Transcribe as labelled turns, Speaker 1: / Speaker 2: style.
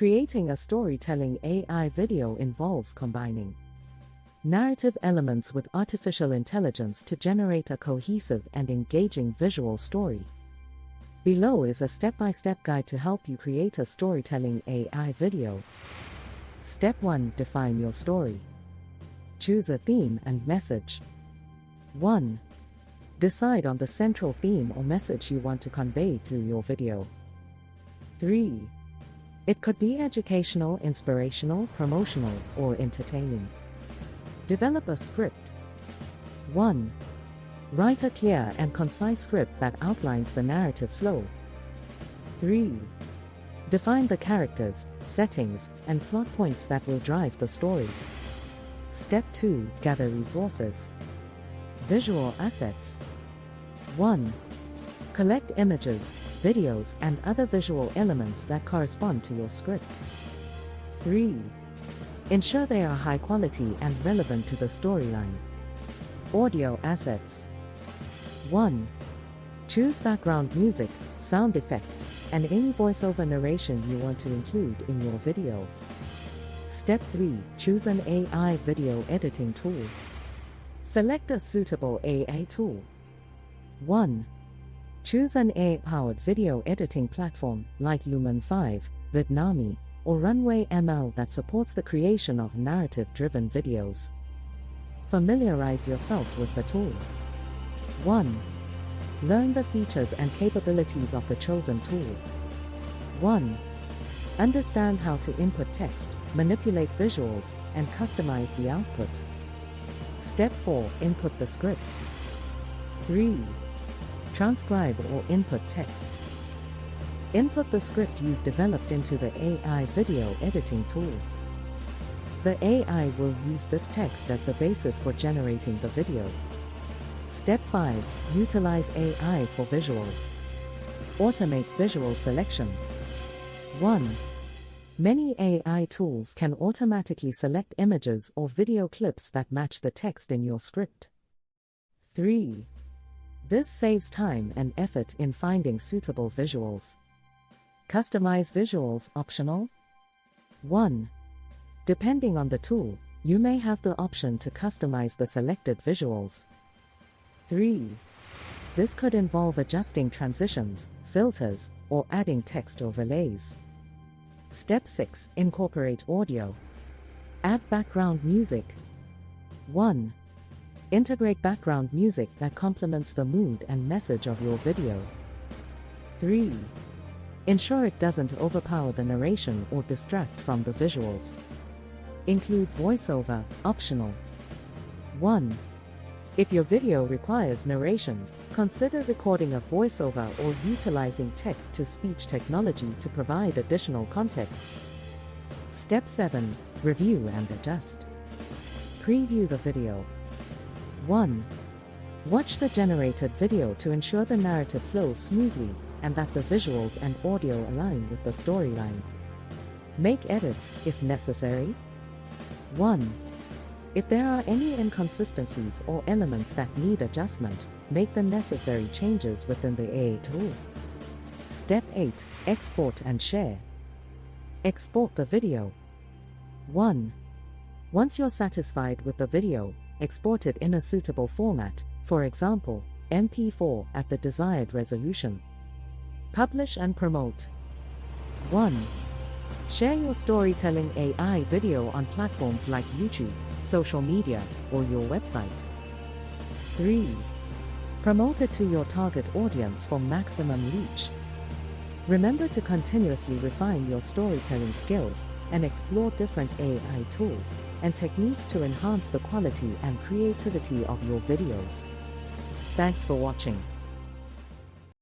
Speaker 1: Creating a storytelling AI video involves combining narrative elements with artificial intelligence to generate a cohesive and engaging visual story. Below is a step-by-step guide to help you create a storytelling AI video. Step 1. Define your story. Choose a theme and message. 1. Decide on the central theme or message you want to convey through your video. 3. It could be educational, inspirational, promotional, or entertaining. Develop a script. 1. Write a clear and concise script that outlines the narrative flow. 3. Define the characters, settings, and plot points that will drive the story. Step 2. Gather resources. Visual assets. 1. Collect images, videos, and other visual elements that correspond to your script. 3. Ensure they are high quality and relevant to the storyline. Audio assets. 1. Choose background music, sound effects, and any voiceover narration you want to include in your video. Step 3. Choose an AI video editing tool. Select a suitable AI tool. 1. Choose an AI-powered video editing platform like Lumen 5, Vidnami, or Runway ML that supports the creation of narrative-driven videos. Familiarize yourself with the tool. 1. Learn the features and capabilities of the chosen tool. 1. Understand how to input text, manipulate visuals, and customize the output. Step 4. Input the script. 3. Transcribe or input text. Input the script you've developed into the AI video editing tool. The AI will use this text as the basis for generating the video. Step 5. Utilize AI for visuals. Automate visual selection. 1. Many AI tools can automatically select images or video clips that match the text in your script. 3. This saves time and effort in finding suitable visuals. Customize visuals optional. 1. Depending on the tool, you may have the option to customize the selected visuals. 3. This could involve adjusting transitions, filters, or adding text overlays. Step 6. Incorporate audio. Add background music. 1. Integrate background music that complements the mood and message of your video. 3. Ensure it doesn't overpower the narration or distract from the visuals. Include voiceover, optional. 1. If your video requires narration, consider recording a voiceover or utilizing text-to-speech technology to provide additional context. Step 7. Review and adjust. Preview the video. 1. Watch the generated video to ensure the narrative flows smoothly and that the visuals and audio align with the storyline. Make edits if necessary. 1. If there are any inconsistencies or elements that need adjustment, make the necessary changes within the AI tool. Step 8. Export and share. Export the video. 1. Once you're satisfied with the video, export it in a suitable format, for example, MP4 at the desired resolution. Publish and promote. 1. Share your storytelling AI video on platforms like YouTube, social media, or your website. 3. Promote it to your target audience for maximum reach. Remember to continuously refine your storytelling skills and explore different AI tools and techniques to enhance the quality and creativity of your videos. Thanks for watching.